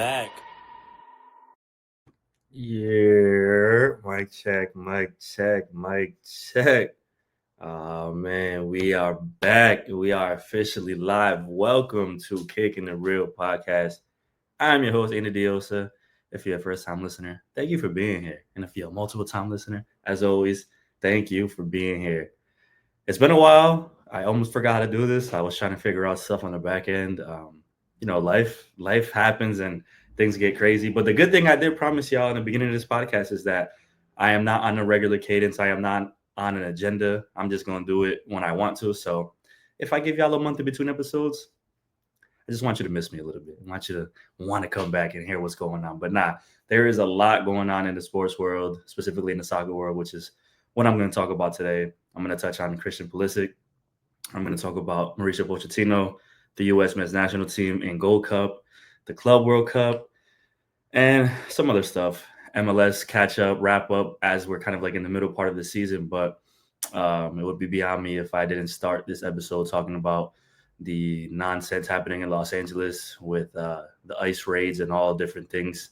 back. Yeah, mic check, mic check, mic check. Oh man, we are back. We are officially live. Welcome to Kicking the Real podcast. I'm your host, Andy Diosa. If you're a first time listener, thank you for being here. And if you're a multiple time listener, as always, thank you for being here. It's been a while. I almost forgot how to do this. I was trying to figure out stuff on the back end. Life happens and things get crazy. But the good thing I did promise y'all in the beginning of this podcast is that I am not on a regular cadence. I am not on an agenda. I'm just gonna do it when I want to. So if I give y'all a month in between episodes, I just want you to miss me a little bit. I want you to want to come back and hear what's going on. But nah, there is a lot going on in the sports world, specifically in the soccer world, which is what I'm going to talk about today. I'm going to touch on Christian Pulisic. I'm going to talk about Mauricio Pochettino, the U.S. men's national team in Gold Cup, the Club World Cup, and some other stuff. MLS catch up, wrap up as we're kind of like in the middle part of the season. But it would be beyond me if I didn't start this episode talking about the nonsense happening in Los Angeles with the ICE raids and all different things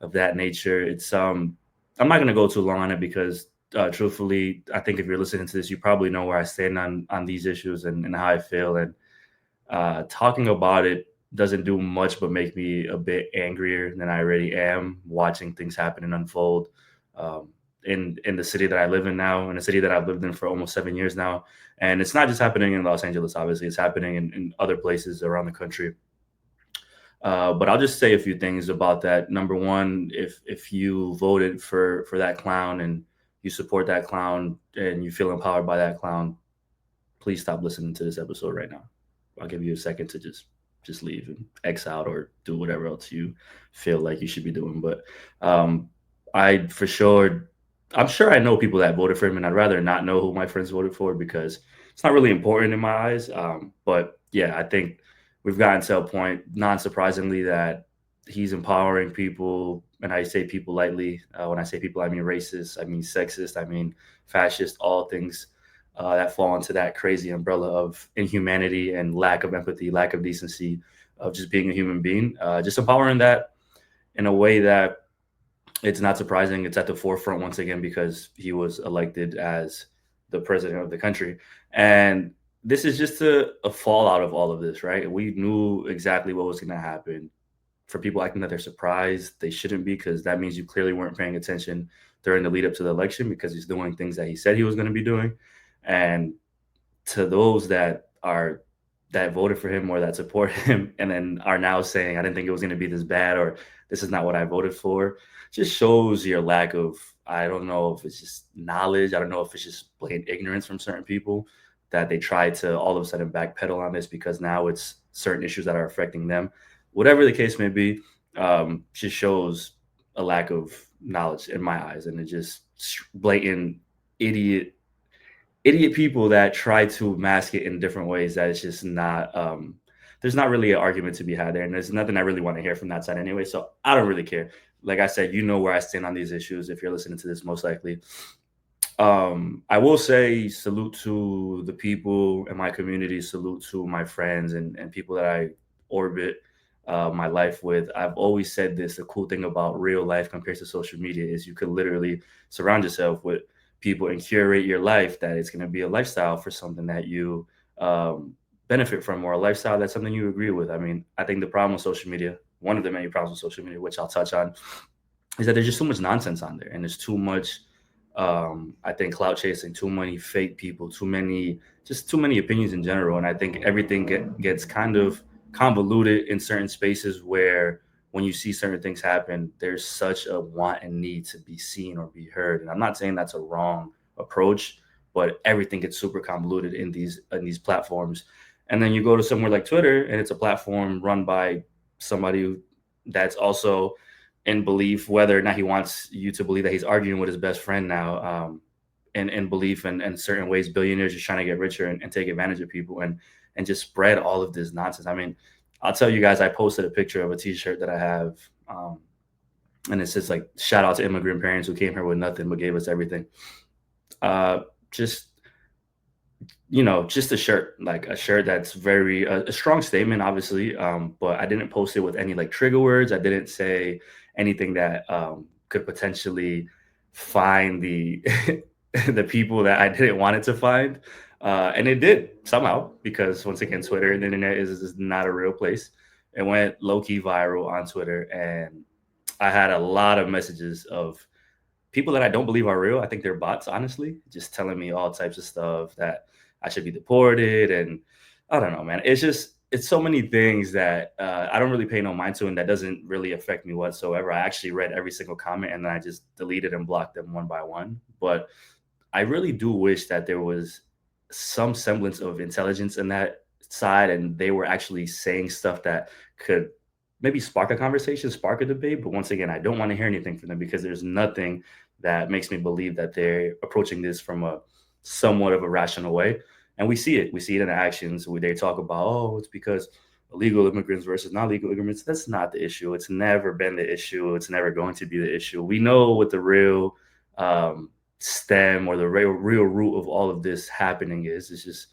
of that nature. I'm not going to go too long on it because truthfully, I think if you're listening to this, you probably know where I stand on these issues and how I feel. And talking about it doesn't do much but make me a bit angrier than I already am watching things happen and unfold. Um, in the city that I live in now, in a city that I've lived in for almost 7 years now. And it's not just happening in Los Angeles, obviously, it's happening in other places around the country. But I'll just say a few things about that. Number one, if you voted for that clown and you support that clown and you feel empowered by that clown, please stop listening to this episode right now. I'll give you a second to just leave and X out or do whatever else you feel like you should be doing. But um, I for sure, I'm sure I know people that voted for him, and I'd rather not know who my friends voted for because it's not really important in my eyes. But yeah, I think we've gotten to a point, non surprisingly, that he's empowering people. And I say people lightly. When I say people, I mean racist, I mean sexist, I mean fascist, all things that fall into that crazy umbrella of inhumanity and lack of empathy, lack of decency, of just being a human being. Just empowering that in a way that it's not surprising. It's at the forefront once again because he was elected as the president of the country. And this is just a fallout of all of this, right? We knew exactly what was going to happen. For people acting that they're surprised, they shouldn't be because that means you clearly weren't paying attention during the lead up to the election because he's doing things that he said he was going to be doing. And to those that voted for him or that support him and then are now saying I didn't think it was going to be this bad or this is not what I voted for, just shows your lack of, I don't know if it's just knowledge, I don't know if it's just blatant ignorance from certain people that they try to all of a sudden backpedal on this because now it's certain issues that are affecting them. Whatever the case may be, just shows a lack of knowledge in my eyes, and it just blatant idiot people that try to mask it in different ways that it's just not there's not really an argument to be had there, and there's nothing I really want to hear from that side anyway, so I don't really care. Like I said, you know where I stand on these issues if you're listening to this, most likely. I will say salute to the people in my community, salute to my friends and people that I orbit my life with. I've always said this, the cool thing about real life compared to social media is you could literally surround yourself with people and curate your life that it's going to be a lifestyle for something that you um, benefit from or a lifestyle that's something you agree with. I mean, I think the problem with social media, one of the many problems with social media, which I'll touch on, is that there's just too much nonsense on there and there's too much I think clout chasing, too many fake people, too many opinions in general. And I think everything gets kind of convoluted in certain spaces where when you see certain things happen, there's such a want and need to be seen or be heard. And I'm not saying that's a wrong approach, but everything gets super convoluted in these platforms. And then you go to somewhere like Twitter, and it's a platform run by somebody that's also in belief, whether or not he wants you to believe that he's arguing with his best friend now, in belief in certain ways, billionaires just trying to get richer and take advantage of people and just spread all of this nonsense. I mean, I'll tell you guys, I posted a picture of a T-shirt that I have, and it says like "Shout out to immigrant parents who came here with nothing but gave us everything." Just just a shirt, like a shirt that's very a strong statement, obviously. But I didn't post it with any like trigger words. I didn't say anything that could potentially find the the people that I didn't want it to find. And it did somehow, because once again, Twitter and the internet is not a real place. It went low key viral on Twitter, and I had a lot of messages of people that I don't believe are real. I think they're bots, honestly, just telling me all types of stuff that I should be deported. And I don't know, man. It's so many things that I don't really pay no mind to, and that doesn't really affect me whatsoever. I actually read every single comment, and then I just deleted and blocked them one by one. But I really do wish that there was some semblance of intelligence in that side, and they were actually saying stuff that could maybe spark a conversation, spark a debate. But once again, I don't want to hear anything from them, because there's nothing that makes me believe that they're approaching this from a somewhat of a rational way. And we see it. We see it in actions where they talk about, oh, it's because illegal immigrants versus non-legal immigrants. That's not the issue. It's never been the issue. It's never going to be the issue. We know what the real stem or the real root of all of this happening is. It's just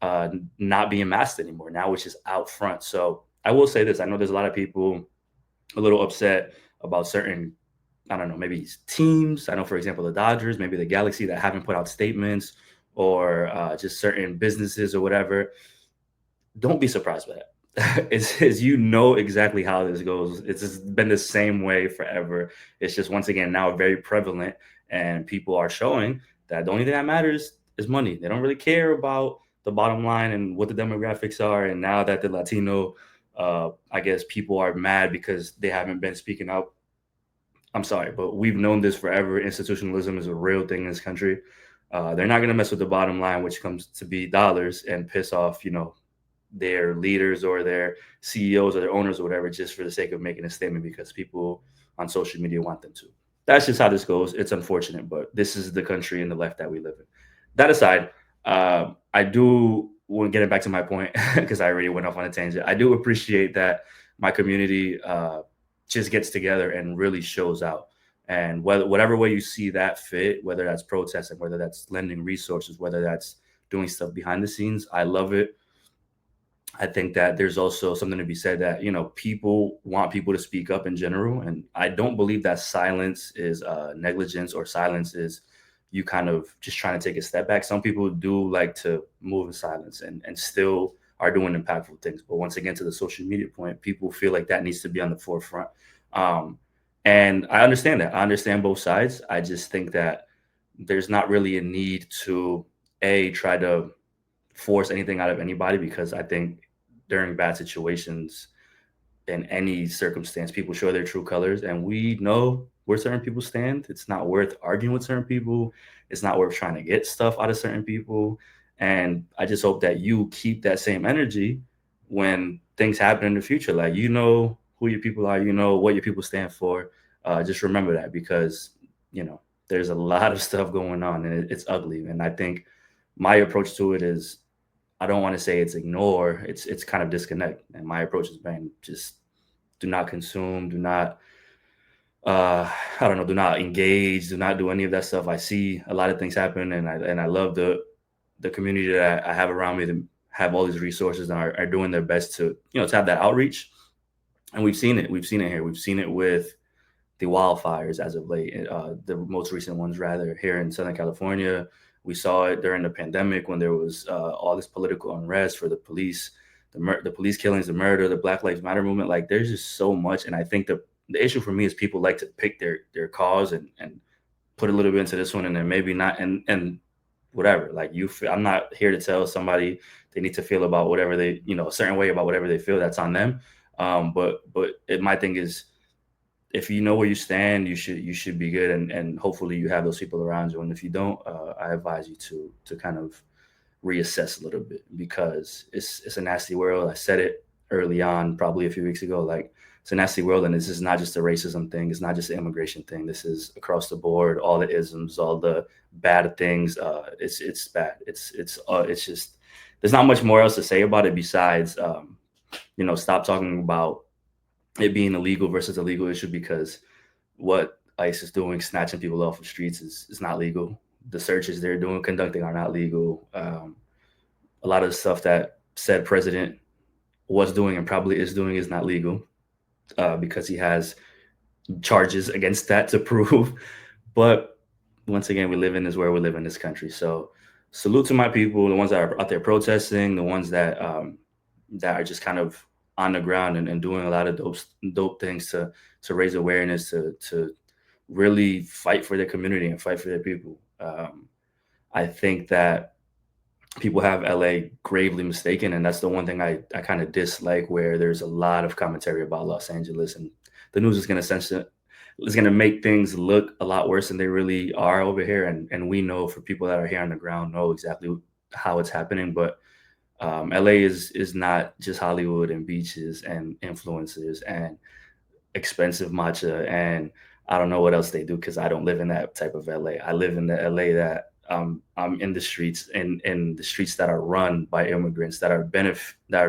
not being masked anymore. Now it's just out front. So I will say this. I know there's a lot of people a little upset about certain, I don't know, maybe teams. I know, for example, the Dodgers, maybe the Galaxy, that haven't put out statements, or just certain businesses or whatever. Don't be surprised by that. It's you know exactly how this goes. It's just been the same way forever. It's just, once again, now very prevalent, and people are showing that the only thing that matters is money. They don't really care about the bottom line and what the demographics are. And now that the Latino, I guess, people are mad because they haven't been speaking out. I'm sorry, but we've known this forever. Institutionalism is a real thing in this country. They're not going to mess with the bottom line, which comes to be dollars, and piss off, their leaders or their CEOs or their owners or whatever, just for the sake of making a statement because people on social media want them to. That's just how this goes. It's unfortunate, but this is the country and the left that we live in. That aside, I do, when getting back to my point, because I already went off on a tangent, I do appreciate that my community just gets together and really shows out. And whatever way you see that fit, whether that's protesting, whether that's lending resources, whether that's doing stuff behind the scenes, I love it. I think that there's also something to be said that, people want people to speak up in general. And I don't believe that silence is negligence, or silence is you kind of just trying to take a step back. Some people do like to move in silence and still are doing impactful things. But once again, to the social media point, people feel like that needs to be on the forefront. Um, and I understand that. I understand both sides. I just think that there's not really a need to try to force anything out of anybody, because I think during bad situations, in any circumstance, people show their true colors, and we know where certain people stand. It's not worth arguing with certain people. It's not worth trying to get stuff out of certain people. And I just hope that you keep that same energy when things happen in the future. Like, who your people are, what your people stand for. Just remember that, because, there's a lot of stuff going on, and it's ugly. And I think my approach to it is, I don't want to say it's ignore. It's kind of disconnect. And my approach has been just do not consume, do not I don't know, do not engage, do not do any of that stuff. I see a lot of things happen, and I love the community that I have around me to have all these resources and are doing their best to to have that outreach. And we've seen it. We've seen it here. We've seen it with the wildfires as of late, the most recent ones rather, here in Southern California. We saw it during the pandemic when there was all this political unrest for the police, the police killings, the murder, the Black Lives Matter movement. Like, there's just so much. And I think the issue for me is people like to pick their cause and put a little bit into this one, and then maybe not, and whatever. Like, I'm not here to tell somebody they need to feel about whatever they, a certain way about whatever they feel. That's on them. My thing is, if you know where you stand, you should be good, and hopefully you have those people around you. And if you don't, I advise you to kind of reassess a little bit, because it's a nasty world. I said it early on, probably a few weeks ago. Like, it's a nasty world, and this is not just a racism thing. It's not just an immigration thing. This is across the board. All the isms, all the bad things. It's bad. It's just, there's not much more else to say about it besides stop talking about it being illegal versus a legal issue, because what ICE is doing, snatching people off the streets, is not legal. The searches they're conducting are not legal. A lot of the stuff that said president was doing and probably is doing is not legal because he has charges against that to prove. But once again, we live in this where we live in this country. So salute to my people, the ones that are out there protesting, the ones that are just kind of on the ground and doing a lot of dope things to raise awareness, to really fight for their community and fight for their people. I think that people have LA gravely mistaken, and that's the one thing I kind of dislike. Where there's a lot of commentary about Los Angeles, and the news is going to make things look a lot worse than they really are over here. And we know, for people that are here on the ground, know exactly how it's happening. But LA is not just Hollywood and beaches and influencers and expensive matcha, and I don't know what else they do because I don't live in that type of LA. I live in the LA that I'm in the streets, and in the streets that are run by immigrants, that are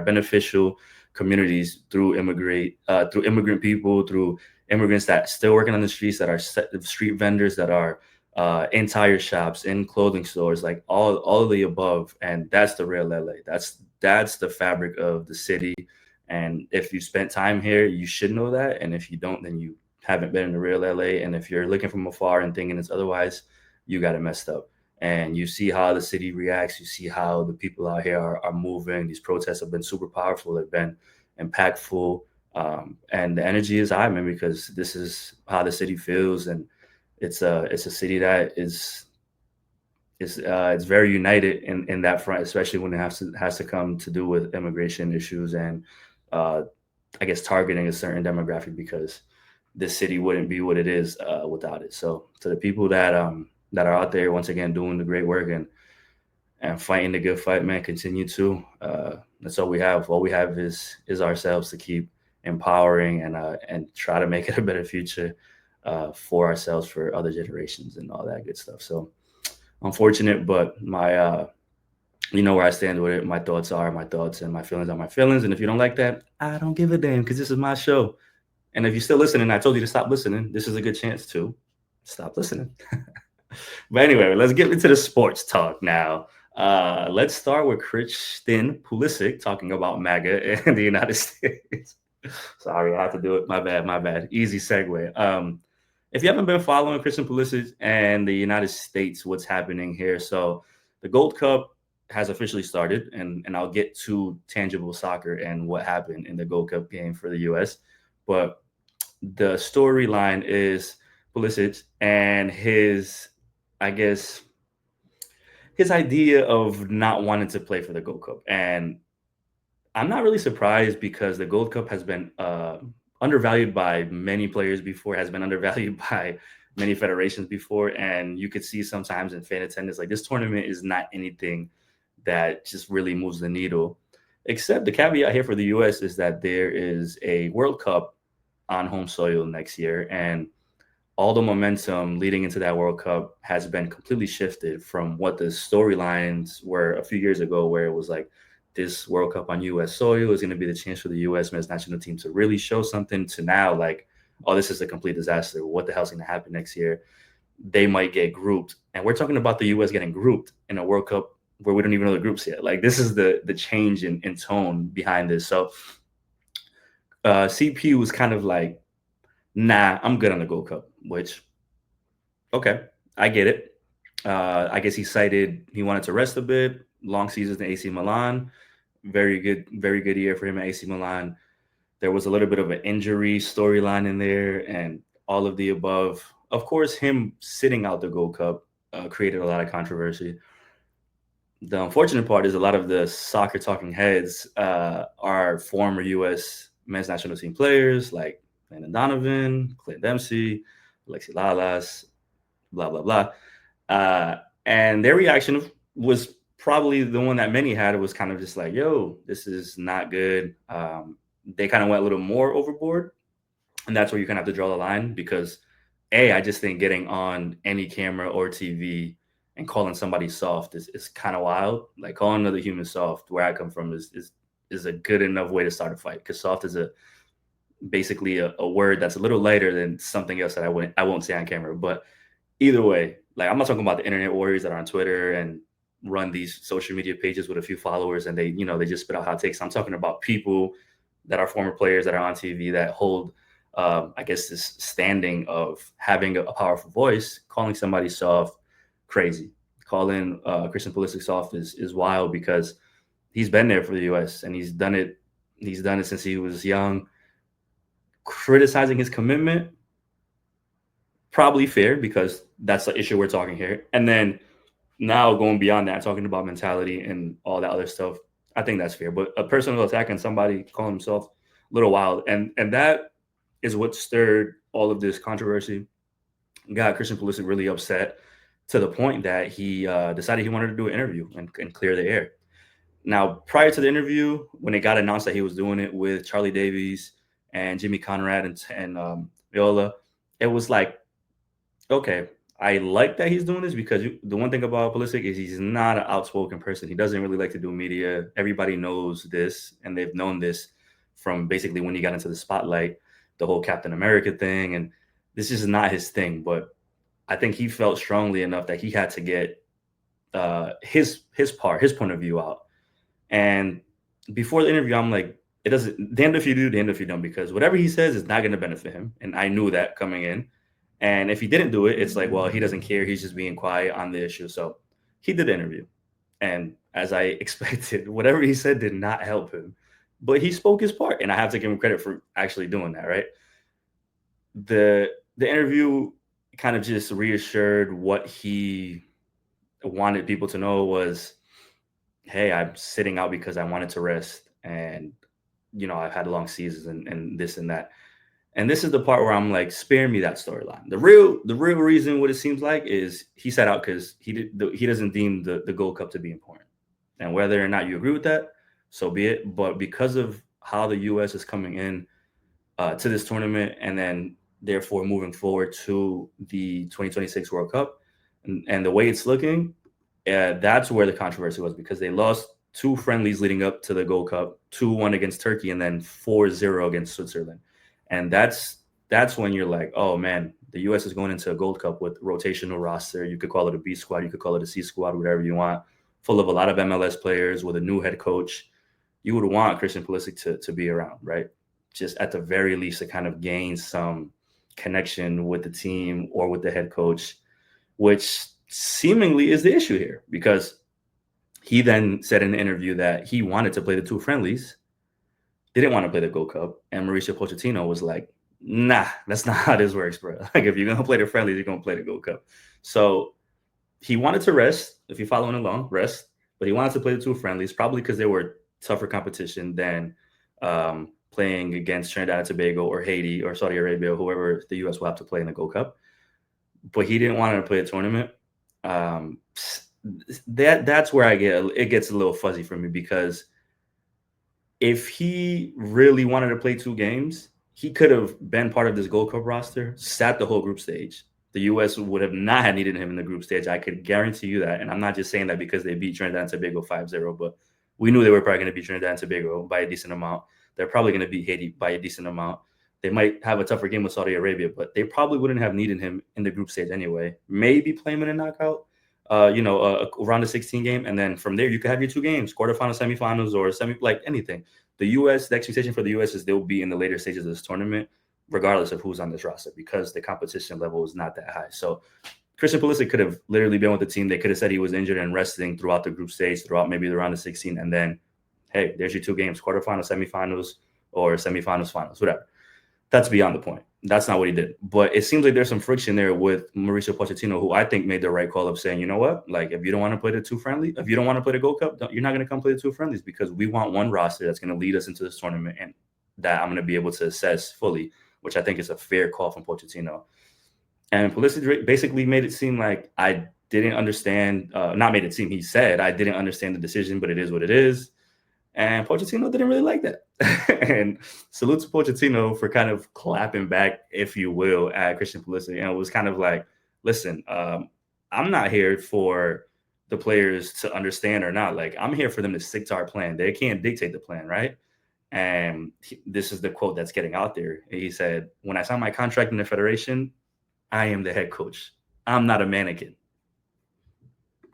beneficial communities through immigrant people, through immigrants that still working on the streets, that are street vendors, that are in tire shops, in clothing stores, like all of the above. And that's the real LA. That's the fabric of the city. And if you spent time here, you should know that. And if you don't, then you haven't been in the real LA. And if you're looking from afar and thinking it's otherwise, you got it messed up. And you see how the city reacts. You see how the people out here are moving. These protests have been super powerful. They've been impactful. And the energy is high, man, because this is how the city feels. And it's a city that is it's very united in that front, especially when it has to come to do with immigration issues and uh, I guess targeting a certain demographic, because this city wouldn't be what it is without it. So to the people that are out there once again doing the great work and fighting the good fight, man, continue to. That's all we have. All we have is ourselves to keep empowering and try to make it a better future for ourselves, for other generations, and all that good stuff. So unfortunate, but my you know where I stand with it. My thoughts are my thoughts, and my feelings are my feelings. And if you don't like that, I don't give a damn, because this is my show. And if you're still listening, I told you to stop listening. This is a good chance to stop listening. But anyway, let's get into the sports talk now. Let's start with Christian Pulisic talking about MAGA in the United States. Sorry, I have to do it. My bad, my bad. Easy segue. If you haven't been following Christian Pulisic and the United States, what's happening here? So the Gold Cup has officially started, and I'll get to tangible soccer and what happened in the Gold Cup game for the U.S. But the storyline is Pulisic and I guess, his idea of not wanting to play for the Gold Cup. And I'm not really surprised, because the Gold Cup has been undervalued by many players before, has been undervalued by many federations before. And you could see sometimes in fan attendance, like, this tournament is not anything that just really moves the needle. Except the caveat here for the US is that there is a World Cup on home soil next year. And all the momentum leading into that World Cup has been completely shifted from what the storylines were a few years ago, where it was like, this World Cup on U.S. soil is going to be the chance for the U.S. men's national team to really show something, to now, like, oh, this is a complete disaster. What the hell's going to happen next year? They might get grouped. And we're talking about the U.S. getting grouped in a World Cup where we don't even know the groups yet. Like, this is the change in tone behind this. So CP was kind of like, nah, I'm good on the Gold Cup, which, okay, I get it. I guess he cited he wanted to rest a bit, long seasons in AC Milan. Very good year for him at AC Milan. There was a little bit of an injury storyline in there, and all of the above. Of course, him sitting out the Gold Cup created a lot of controversy. The unfortunate part is a lot of the soccer talking heads are former U.S. men's national team players, like Landon Donovan, Clint Dempsey, Alexi Lalas, blah, blah, blah. And their reaction was probably the one that many had. It was kind of just like, yo, this is not good. They kind of went a little more overboard. And that's where you kind of have to draw the line, because I just think getting on any camera or TV and calling somebody soft is kind of wild. Like, calling another human soft, where I come from, is a good enough way to start a fight, because soft is basically a word that's a little lighter than something else that I won't say on camera. But either way, like, I'm not talking about the internet warriors that are on Twitter and run these social media pages with a few followers and they just spit out hot takes. I'm talking about people that are former players that are on TV that hold, I guess, this standing of having a powerful voice. Calling somebody soft, crazy. Calling Christian Pulisic soft is wild because he's been there for the U.S. and he's done it. He's done it since he was young. Criticizing his commitment, probably fair because that's the issue we're talking here. And then now going beyond that, talking about mentality and all that other stuff, I think that's fair. But a personal attack on somebody calling himself a little wild, and that is what stirred all of this controversy. Got Christian Pulisic really upset to the point that he decided he wanted to do an interview and clear the air. Now, prior to the interview, when it got announced that he was doing it with Charlie Davies and Jimmy Conrad and Viola, it was like, okay, I like that he's doing this because the one thing about Pulisic is he's not an outspoken person. He doesn't really like to do media. Everybody knows this, and they've known this from basically when he got into the spotlight, the whole Captain America thing, and this is not his thing. But I think he felt strongly enough that he had to get his point of view out. And before the interview, I'm like, it doesn't, damned if you do, damned if you don't, because whatever he says is not going to benefit him. And I knew that coming in. And if he didn't do it, it's like, well, he doesn't care. He's just being quiet on the issue. So he did the interview. And as I expected, whatever he said did not help him. But he spoke his part. And I have to give him credit for actually doing that, right? The interview kind of just reassured what he wanted people to know was, hey, I'm sitting out because I wanted to rest. And, I've had long seasons and this and that. And this is the part where I'm like, spare me that storyline. The real reason, what it seems like, is he sat out because he doesn't deem the Gold Cup to be important. And whether or not you agree with that, so be it. But because of how the U.S. is coming in to this tournament, and then therefore moving forward to the 2026 World Cup, and the way it's looking, that's where the controversy was, because they lost 2 friendlies leading up to the Gold Cup, 2-1 against Turkey, and then 4-0 against Switzerland. And that's when you're like, oh man, the U.S. is going into a Gold Cup with rotational roster. You could call it a B squad, you could call it a C squad, whatever you want, full of a lot of MLS players with a new head coach. You would want Christian Pulisic to be around, right? Just at the very least to kind of gain some connection with the team or with the head coach, which seemingly is the issue here, because he then said in the interview that he wanted to play the 2 friendlies, didn't want to play the Gold Cup, and Mauricio Pochettino was like, nah, that's not how this works, bro. Like, if you're going to play the friendlies, you're going to play the Gold Cup. So he wanted to rest, if you're following along, rest, but he wanted to play the 2 friendlies, probably because they were tougher competition than playing against Trinidad and Tobago or Haiti or Saudi Arabia, whoever the U.S. will have to play in the Gold Cup. But he didn't want to play a tournament. That's where it gets a little fuzzy for me, because if he really wanted to play 2 games, he could have been part of this Gold Cup roster, sat the whole group stage. The U.S. would have not had needed him in the group stage. I could guarantee you that. And I'm not just saying that because they beat Trinidad and Tobago 5-0, but we knew they were probably going to beat Trinidad and Tobago by a decent amount. They're probably going to beat Haiti by a decent amount. They might have a tougher game with Saudi Arabia, but they probably wouldn't have needed him in the group stage anyway. Maybe play him in a knockout, around the 16 game. And then from there, you could have your 2 games, quarterfinals, semifinals, or like anything. The expectation for the U.S. is they'll be in the later stages of this tournament, regardless of who's on this roster, because the competition level is not that high. So Christian Pulisic could have literally been with the team. They could have said he was injured and resting throughout the group stage, throughout maybe the round of 16. And then, hey, there's your 2 games, quarterfinals, semifinals, or semifinals, finals, whatever. That's beyond the point. That's not what he did. But it seems like there's some friction there with Mauricio Pochettino, who I think made the right call of saying, you know what, like, if you don't want to play the 2 friendly, if you don't want to play the Gold Cup, you're not going to come play the 2 friendlies, because we want one roster that's going to lead us into this tournament and that I'm going to be able to assess fully, which I think is a fair call from Pochettino. And Pulisic basically made it seem like I didn't understand, not made it seem, he said, I didn't understand the decision, but it is what it is. And Pochettino didn't really like that. And salute to Pochettino for kind of clapping back, if you will, at Christian Pulisic. And it was kind of like, listen, I'm not here for the players to understand or not. Like, I'm here for them to stick to our plan. They can't dictate the plan, right? And this is the quote that's getting out there. He said, when I signed my contract in the federation, I am the head coach. I'm not a mannequin.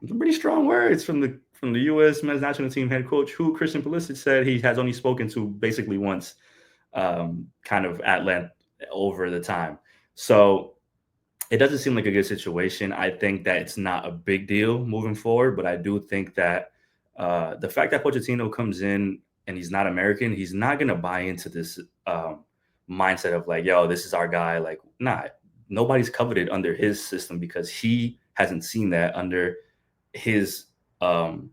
some pretty strong words from the U.S. men's national team head coach, who Christian Pulisic said he has only spoken to basically once, kind of at length over the time. So it doesn't seem like a good situation. I think that it's not a big deal moving forward, but I do think that the fact that Pochettino comes in and he's not American, he's not going to buy into this mindset of like, yo, this is our guy. Like, nah, nobody's coveted under his system because he hasn't seen that under his um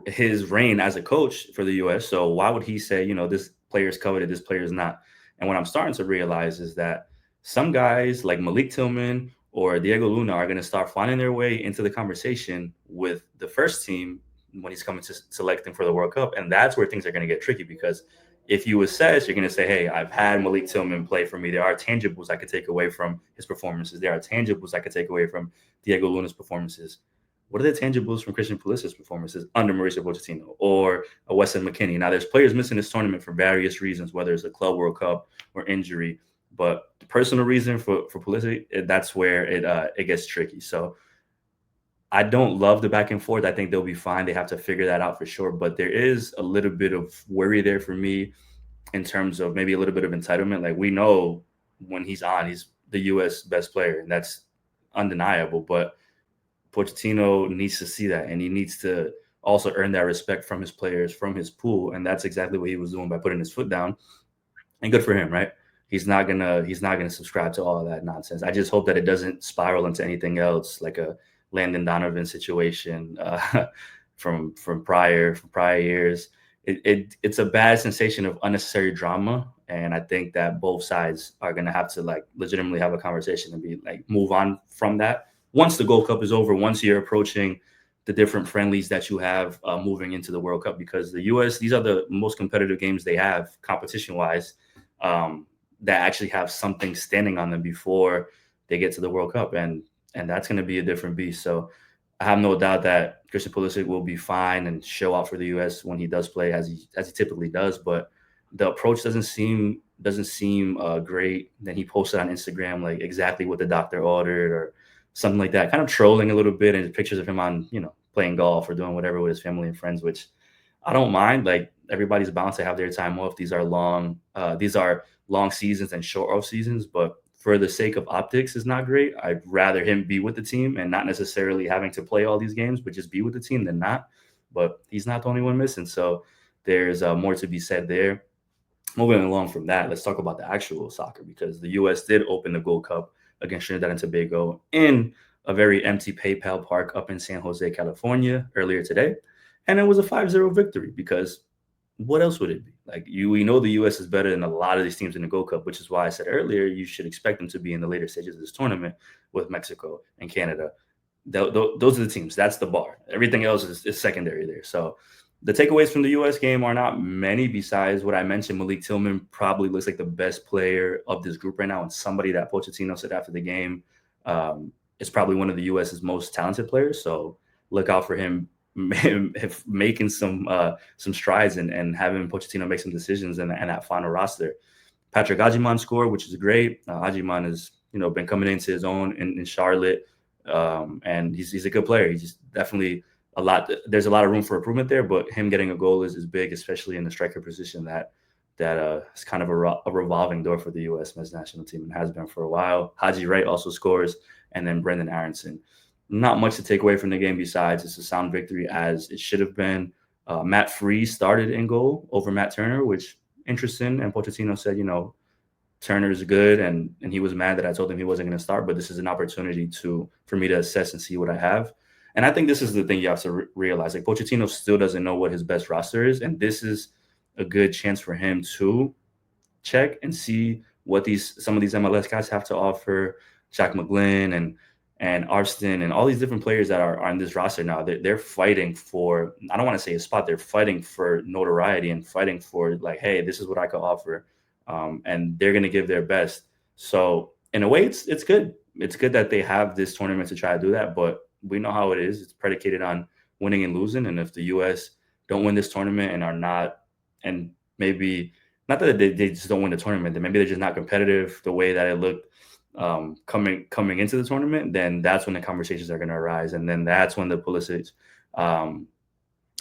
his reign as a coach for the US. So why would he say, this player is coveted, this player is not? And what I'm starting to realize is that some guys like Malik Tillman or Diego Luna are going to start finding their way into the conversation with the first team when he's coming to selecting for the World Cup. And that's where things are going to get tricky because if you assess, you're going to say, hey, I've had Malik Tillman play for me. There are tangibles I could take away from his performances. There are tangibles I could take away from Diego Luna's performances. What are the tangibles from Christian Pulisic's performances under Mauricio Pochettino or a Weston McKennie? Now, there's players missing this tournament for various reasons, whether it's a Club World Cup or injury. But the personal reason for Pulisic, that's where it gets tricky. So I don't love the back and forth. I think they'll be fine. They have to figure that out for sure. But there is a little bit of worry there for me in terms of maybe a little bit of entitlement. Like we know when he's on, he's the U.S. best player, and that's undeniable. But Pochettino needs to see that, and he needs to also earn that respect from his players, from his pool, and that's exactly what he was doing by putting his foot down. And good for him, right? He's not gonna subscribe to all of that nonsense. I just hope that it doesn't spiral into anything else, like a Landon Donovan situation from prior years. It's a bad sensation of unnecessary drama, and I think that both sides are gonna have to like legitimately have a conversation and be like move on from that once the Gold Cup is over. Once you're approaching the different friendlies that you have moving into the World Cup, because the U.S. these are the most competitive games they have competition wise. That actually have something standing on them before they get to the World Cup, and that's going to be a different beast. So I have no doubt that Christian Pulisic will be fine and show out for the U.S. when he does play, as he typically does. But the approach doesn't seem great. Then he posted on Instagram like exactly what the doctor ordered or something like that, kind of trolling a little bit, and pictures of him on playing golf or doing whatever with his family and friends, which I don't mind. Like everybody's bound to have their time off. These are long seasons and short off seasons, but for the sake of optics is not great. I'd rather him be with the team and not necessarily having to play all these games, but just be with the team than not. But he's not the only one missing. So there's more to be said there. Moving along from that, let's talk about the actual soccer because the U.S. did open the Gold Cup against Trinidad and Tobago in a very empty PayPal Park up in San Jose, California earlier today. And it was a 5-0 victory because what else would it be? Like we know the U.S. is better than a lot of these teams in the Gold Cup, which is why I said earlier you should expect them to be in the later stages of this tournament with Mexico and Canada. Those are the teams. That's the bar. Everything else is secondary there. So the takeaways from the U.S. game are not many besides what I mentioned. Malik Tillman probably looks like the best player of this group right now, and somebody that Pochettino said after the game is probably one of the U.S.'s most talented players. So look out for him making some strides and having Pochettino make some decisions in that final roster. Patrick Agyemang scored, which is great. Agyemang has been coming into his own in Charlotte, and he's a good player. He's just definitely there's a lot of room for improvement there, but him getting a goal is big, especially in the striker position that is kind of a revolving door for the U.S. men's national team and has been for a while. Haji Wright also scores, and then Brendan Aronson. Not much to take away from the game besides it's a sound victory as it should have been. Matt Freese started in goal over Matt Turner, which interesting. And Pochettino said, Turner's good, and he was mad that I told him he wasn't going to start, but this is an opportunity for me to assess and see what I have. And I think this is the thing you have to realize. Like Pochettino still doesn't know what his best roster is, and this is a good chance for him to check and see what some of these MLS guys have to offer. Jack McGlynn and Arston and all these different players that are on this roster now, they're fighting for, I don't want to say a spot, they're fighting for notoriety and fighting for like, hey, this is what I could offer. And they're going to give their best. So in a way, it's good. It's good that they have this tournament to try to do that, but we know how it is. It's predicated on winning and losing. And if the U.S. don't win this tournament and are not, and maybe not that they just don't win the tournament, then maybe they're just not competitive the way that it looked coming into the tournament, then that's when the conversations are going to arise, and then that's when the Pulisic, um,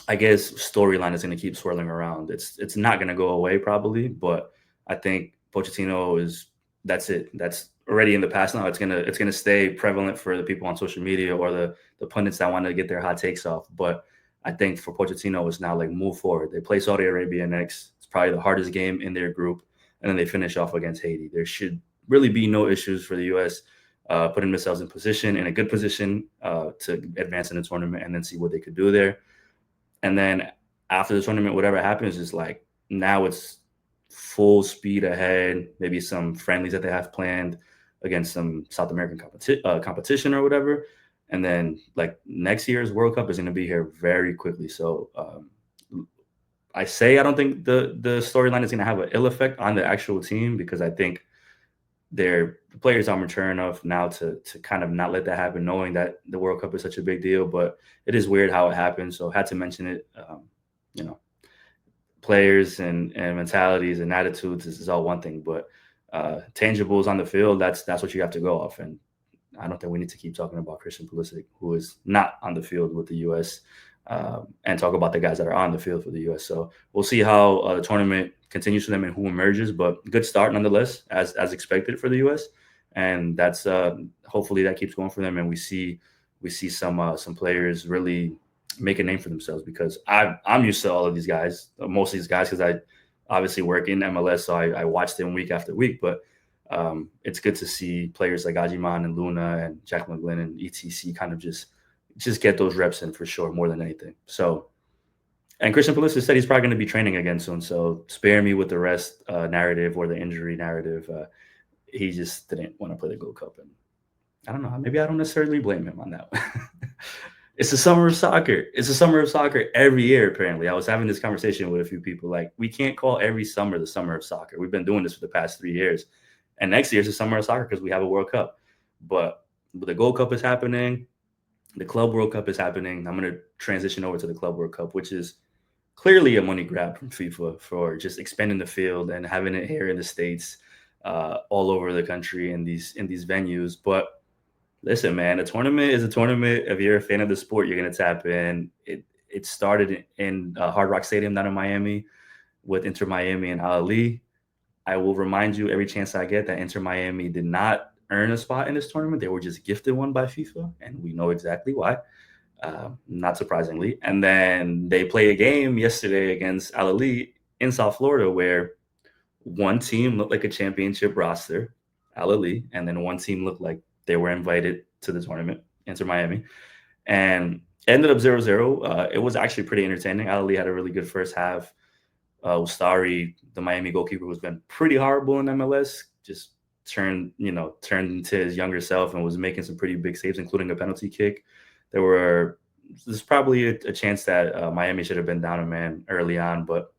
I guess, storyline is going to keep swirling around. It's not going to go away probably, but I think Pochettino is that's it. That's already in the past now. It's gonna stay prevalent for the people on social media or the pundits that want to get their hot takes off. But I think for Pochettino, it's now like move forward. They play Saudi Arabia next. It's probably the hardest game in their group, and then they finish off against Haiti. There should really be no issues for the U.S. Putting themselves in a good position to advance in the tournament, and then see what they could do there. And then after the tournament, whatever happens is like now it's full speed ahead. Maybe some friendlies that they have planned against some South American competition or whatever. And then like next year's World Cup is going to be here very quickly. So I don't think the storyline is going to have an ill effect on the actual team, because I think the players are mature enough now to kind of not let that happen, knowing that the World Cup is such a big deal. But it is weird how it happened, so I had to mention it. You know, players and mentalities and attitudes is all one thing, but tangibles on the field, that's what you have to go off. And I don't think we need to keep talking about Christian Pulisic, who is not on the field with the U.S., and talk about the guys that are on the field for the U.S. So we'll see how the tournament continues for them and who emerges, but good start nonetheless, as expected for the U.S. And that's hopefully that keeps going for them, and we see some players really make a name for themselves, because I'm used to all of these guys, most of these guys, because I obviously work in MLS, so I watch them week after week. But it's good to see players like Ajiman and Luna and Jack McGlynn and ETC kind of just get those reps in for sure, more than anything. So, and Christian Pulisic said he's probably going to be training again soon. So spare me with the rest narrative or the injury narrative. He just didn't want to play the Gold Cup, and I don't know. Maybe I don't necessarily blame him on that. It's the summer of soccer. It's the summer of soccer every year, apparently. I was having this conversation with a few people. Like, we can't call every summer the summer of soccer. We've been doing this for the past 3 years. And next year is the summer of soccer because we have a World Cup. But the Gold Cup is happening. The Club World Cup is happening. I'm going to transition over to the Club World Cup, which is clearly a money grab from FIFA for just expanding the field and having it here in the States, all over the country in these venues. But listen, man, a tournament is a tournament. If you're a fan of the sport, you're going to tap in. It started in Hard Rock Stadium down in Miami with Inter Miami and Al Ahly. I will remind you every chance I get that Inter Miami did not earn a spot in this tournament. They were just gifted one by FIFA, and we know exactly why, not surprisingly. And then they played a game yesterday against Al Ahly in South Florida where one team looked like a championship roster, Al Ahly, and then one team looked like they were invited to the tournament, Inter Miami, and ended up 0-0. It was actually pretty entertaining. Al Ahly had a really good first half. Ustari, the Miami goalkeeper, who's been pretty horrible in MLS, just turned into his younger self and was making some pretty big saves, including a penalty kick. There's probably a chance that Miami should have been down a man early on, but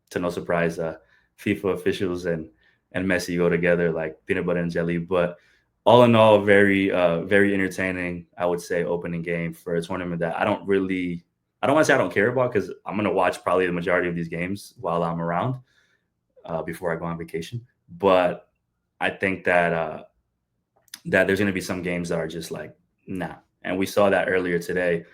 to no surprise, FIFA officials and Messi go together like peanut butter and jelly. But all in all, very entertaining, I would say, opening game for a tournament that I don't want to say I don't care about, because I'm going to watch probably the majority of these games while I'm around before I go on vacation. But I think that there's going to be some games that are just like, nah. And we saw that earlier today.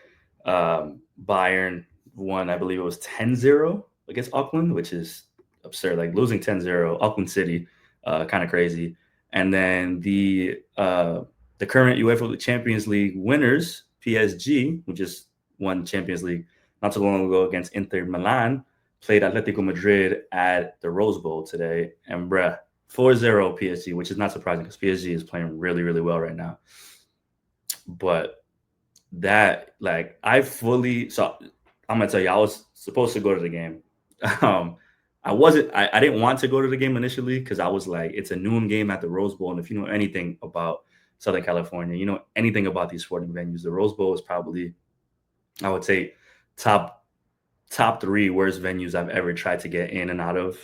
Bayern won, I believe it was 10-0 against Auckland, which is absurd. Like, losing 10-0, Auckland City, kind of crazy. And then the current UEFA Champions League winners, PSG, who just won Champions League not so long ago against Inter Milan, played Atletico Madrid at the Rose Bowl today. And 4-0 PSG, which is not surprising because PSG is playing really, really well right now. But that, like, I'm going to tell you, I was supposed to go to the game. I didn't want to go to the game initially because I was like, it's a noon game at the Rose Bowl. And if you know anything about Southern California, you know anything about these sporting venues, the Rose Bowl is probably, I would say, top 3 worst venues I've ever tried to get in and out of.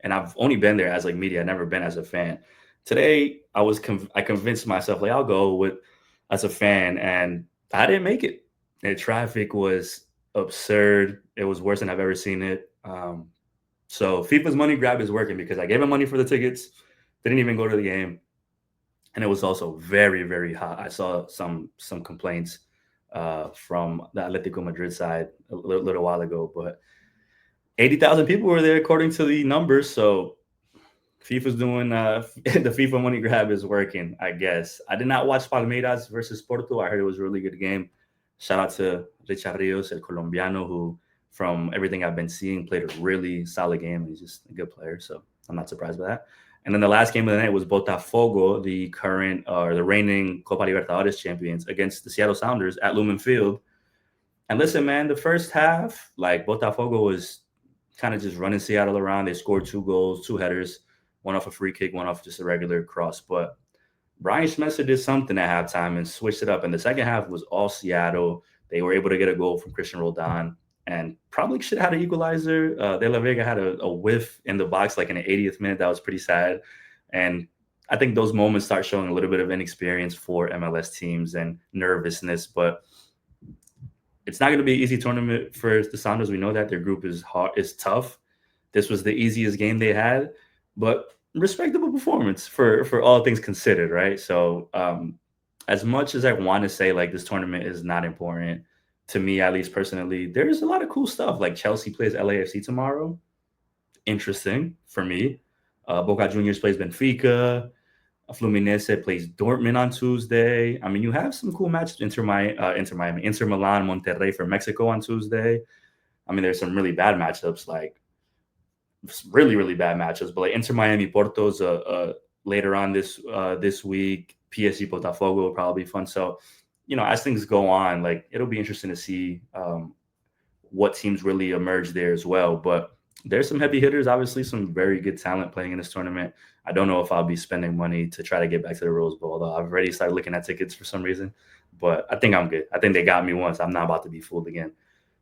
And I've only been there as like media. I've never been as a fan. Today, I convinced myself, like, I'll go as a fan, and I didn't make it. The traffic was absurd. It was worse than I've ever seen it. So FIFA's money grab is working, because I gave him money for the tickets, didn't even go to the game. and it was also very, very hot. I saw some complaints from the Atletico Madrid side a little while ago, but 80,000 people were there according to the numbers. So FIFA's doing the FIFA money grab is working, I guess. I did not watch Palmeiras versus Porto. I heard it was a really good game. Shout out to Richard Rios, el Colombiano, who, from everything I've been seeing, played a really solid game. He's just a good player, so I'm not surprised by that. And then the last game of the night was Botafogo, the current or the reigning Copa Libertadores champions, against the Seattle Sounders at Lumen Field. And listen, man, the first half, like Botafogo was kind of just running Seattle around. They scored 2 goals, 2 headers, one off a free kick, one off just a regular cross. But Brian Schmetzer did something at halftime and switched it up. And the second half was all Seattle. They were able to get a goal from Christian Roldan and probably should have had an equalizer. De La Vega had a whiff in the box like in the 80th minute. That was pretty sad. And I think those moments start showing a little bit of inexperience for MLS teams and nervousness. But it's not going to be an easy tournament for the Sounders. We know that their group is hard, is tough. This was the easiest game they had, but respectable performance for all things considered, right? So, as much as I want to say like this tournament is not important to me, at least personally, there's a lot of cool stuff. Like Chelsea plays LAFC tomorrow. Interesting for me. Boca Juniors plays Benfica. Fluminense plays Dortmund on Tuesday. I mean, you have some cool matches. Inter Miami, Inter Milan, Monterrey for Mexico on Tuesday. I mean, there's some really bad matchups, like really, really bad matchups. But like Inter Miami, Porto's later on this week. PSG Botafogo will probably be fun. So, as things go on, like it'll be interesting to see what teams really emerge there as well. But there's some heavy hitters, obviously some very good talent playing in this tournament. I don't know if I'll be spending money to try to get back to the Rose Bowl, though. I've already started looking at tickets for some reason, but I think I'm good. I think they got me once. I'm not about to be fooled again.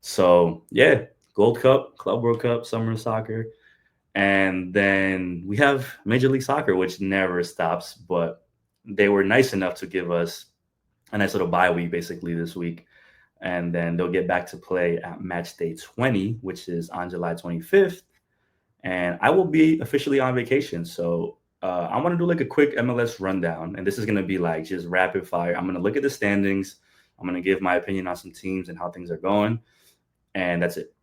So yeah, Gold Cup, Club World Cup, Summer Soccer. And then we have Major League Soccer, which never stops, but they were nice enough to give us a nice little bye week basically this week. And then they'll get back to play at match day 20, which is on July 25th. And I will be officially on vacation. So I want to do like a quick MLS rundown. And this is going to be like just rapid fire. I'm going to look at the standings. I'm going to give my opinion on some teams and how things are going. And that's it.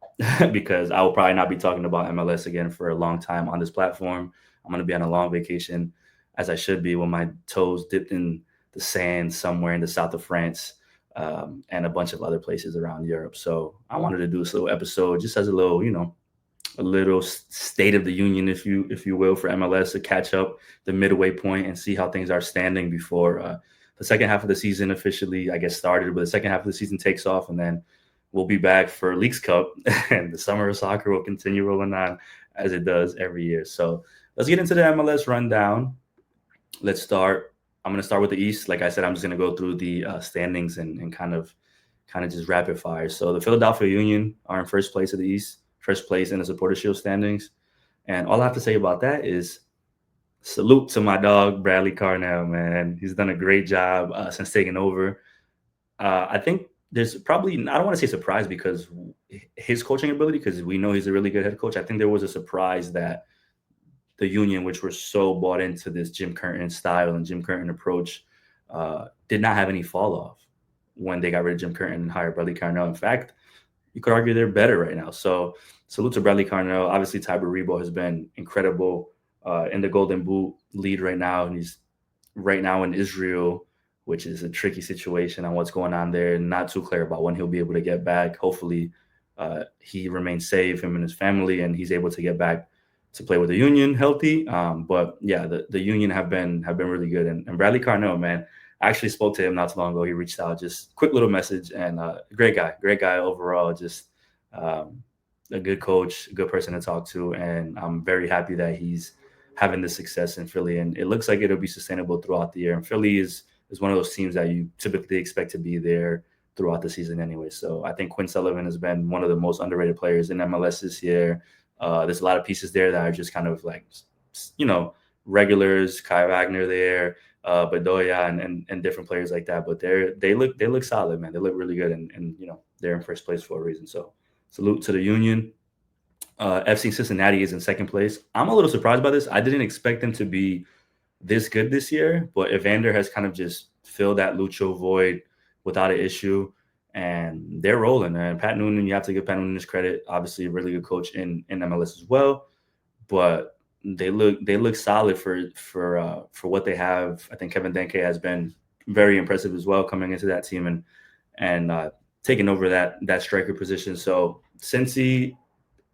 Because I will probably not be talking about MLS again for a long time on this platform. I'm going to be on a long vacation, as I should be, with my toes dipped in the sand somewhere in the south of France. And a bunch of other places around Europe. So I wanted to do this little episode just as a little, a little state of the union, if you will, for MLS to catch up the midway point and see how things are standing before the second half of the season officially, I guess, started. But the second half of the season takes off, and then we'll be back for Leagues Cup, and the summer of soccer will continue rolling on as it does every year. So let's get into the MLS rundown. Let's start. I'm going to start with the East. Like I said, I'm just going to go through the standings and kind of just rapid fire. So the Philadelphia Union are in first place of the East, first place in the Supporter Shield standings. And all I have to say about that is salute to my dog, Bradley Carnell, man. He's done a great job since taking over. I think there's probably, I don't want to say surprise because his coaching ability, because we know he's a really good head coach. I think there was a surprise that the Union, which were so bought into this Jim Curtin style and Jim Curtin approach, did not have any fall off when they got rid of Jim Curtin and hired Bradley Carnell. In fact, you could argue they're better right now. So salute to Bradley Carnell. Obviously, Ty Rebo has been incredible in the Golden Boot lead right now. And he's right now in Israel, which is a tricky situation on what's going on there. Not too clear about when he'll be able to get back. Hopefully, he remains safe, him and his family, and he's able to get back to play with the Union healthy. But yeah, the Union have been really good. And Bradley Carnell, man, I actually spoke to him not too long ago. He reached out, just quick little message, and great guy overall. Just a good coach, a good person to talk to, and I'm very happy that he's having the success in Philly. And it looks like it'll be sustainable throughout the year. And Philly is one of those teams that you typically expect to be there throughout the season anyway. So I think Quinn Sullivan has been one of the most underrated players in MLS this year. There's a lot of pieces there that are just kind of like, regulars, Kai Wagner there, Bedoya and different players like that. But they look solid, man. They look really good, and they're in first place for a reason. So salute to the Union. FC Cincinnati is in second place. I'm a little surprised by this. I didn't expect them to be this good this year, but Evander has kind of just filled that Lucho void without an issue, and they're rolling. And Pat Noonan, you have to give Pat Noonan his credit. Obviously, a really good coach in MLS as well, but they look solid for what they have. I think Kevin Denke has been very impressive as well coming into that team and taking over that striker position. So Cincy,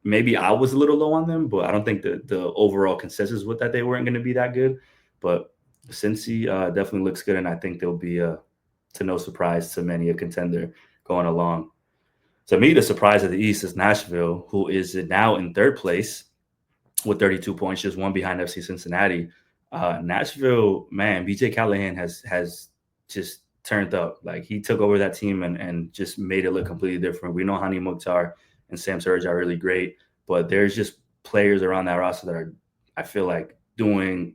maybe I was a little low on them, but I don't think the overall consensus was that they weren't going to be that good. But Cincy definitely looks good, and I think they'll be to no surprise to many a contender going along. To me, the surprise of the East is Nashville, who is now in third place with 32 points, just one behind FC Cincinnati. Nashville, man, BJ Callahan has just turned up. Like he took over that team and just made it look completely different. We know Hani Mukhtar and Sam Surge are really great, but there's just players around that roster that are, I feel like, doing,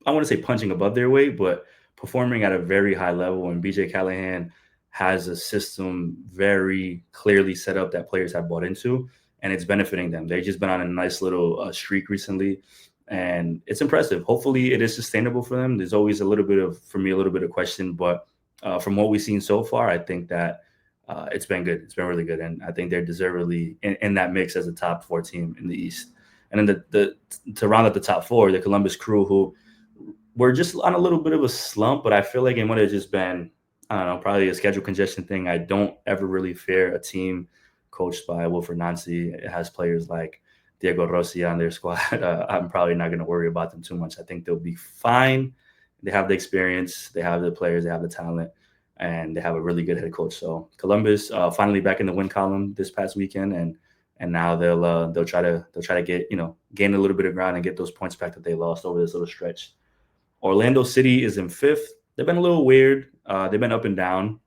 I want to say punching above their weight, but performing at a very high level. And BJ Callahan has a system very clearly set up that players have bought into, and it's benefiting them. They've just been on a nice little streak recently, and it's impressive. Hopefully, it is sustainable for them. There's always a little bit of, for me, a little bit of question, but from what we've seen so far, I think that it's been good. It's been really good, and I think they're deservedly in that mix as a top four team in the East. And then the to round out the top four, the Columbus Crew, who were just on a little bit of a slump, but I feel like it might have just been, I don't know, probably a schedule congestion thing. I don't ever really fear a team coached by Wilfred Nancy. It has players like Diego Rossi on their squad. I'm probably not going to worry about them too much. I think they'll be fine. They have the experience, they have the players, they have the talent, and they have a really good head coach. So Columbus finally back in the win column this past weekend, and now they'll try to get, gain a little bit of ground and get those points back that they lost over this little stretch. Orlando City is in fifth. They've been a little weird. They've been up and down,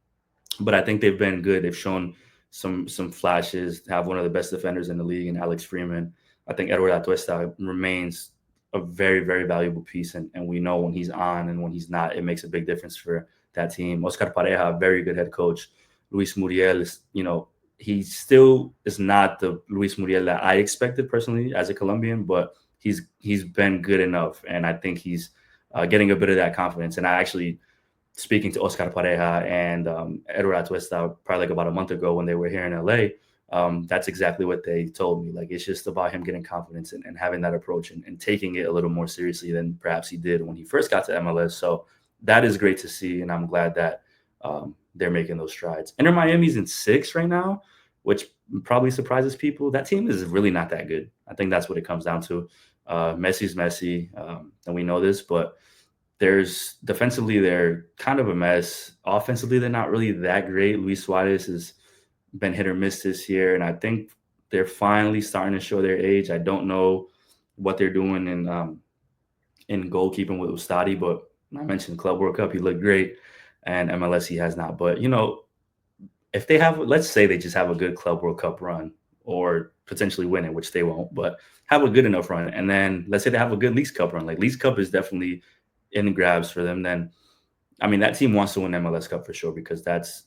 but I think they've been good. They've shown some flashes. Have one of the best defenders in the league in Alex Freeman. I think Edward Atuesta remains a very, very valuable piece, and we know when he's on and when he's not, it makes a big difference for that team. Oscar Pareja, very good head coach. Luis Muriel is, he still is not the Luis Muriel that I expected personally as a Colombian, but he's been good enough, and I think he's getting a bit of that confidence. And I actually, speaking to Oscar Pareja and Edward Atuesta probably like about a month ago when they were here in LA, that's exactly what they told me. Like, it's just about him getting confidence and having that approach and taking it a little more seriously than perhaps he did when he first got to MLS. So that is great to see, and I'm glad that they're making those strides. Inter Miami's in sixth right now, which probably surprises people. That team is really not that good. I think that's what it comes down to. Messi's Messi, and we know this, but there's defensively, they're kind of a mess. Offensively, they're not really that great. Luis Suarez has been hit or miss this year, and I think they're finally starting to show their age. I don't know what they're doing in goalkeeping with Ustadi, but I mentioned Club World Cup, he looked great, and MLS he has not. But if they have, let's say they just have a good Club World Cup run, or potentially win it, which they won't, but have a good enough run, and then let's say they have a good Leagues Cup run. Like, Leagues Cup is definitely in grabs for them. Then, I mean, that team wants to win MLS Cup for sure, because that's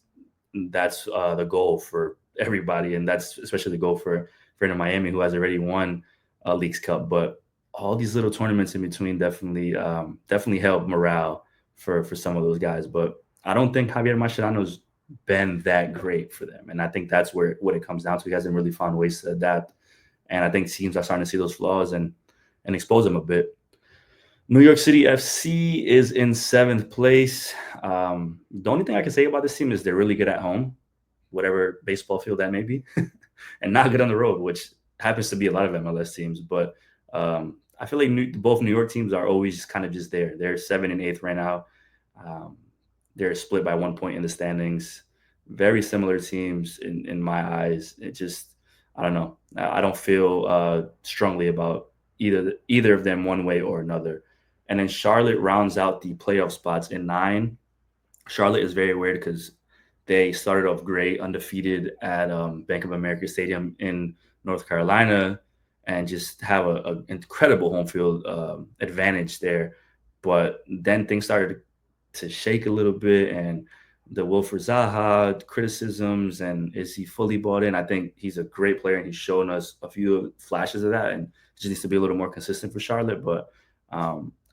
the goal for everybody, and that's especially the goal for Inter Miami, who has already won a Leagues Cup. But all these little tournaments in between definitely help morale for some of those guys. But I don't think Javier Mascherano's been that great for them, and I think that's what it comes down to. He hasn't really found ways to adapt, and I think teams are starting to see those flaws and expose them a bit. New York City FC is in seventh place. The only thing I can say about this team is they're really good at home, whatever baseball field that may be, and not good on the road, which happens to be a lot of MLS teams. But I feel like both New York teams are always kind of just there. They're 7th and 8th right now. They're split by 1 point in the standings. Very similar teams in my eyes. It just, I don't know. I don't feel strongly about either of them one way or another. And then Charlotte rounds out the playoff spots in 9. Charlotte is very weird because they started off great, undefeated at Bank of America Stadium in North Carolina, and just have an incredible home field advantage there. But then things started to shake a little bit, and the Wilfred Zaha criticisms, and is he fully bought in? I think he's a great player, and he's shown us a few flashes of that, and just needs to be a little more consistent for Charlotte. But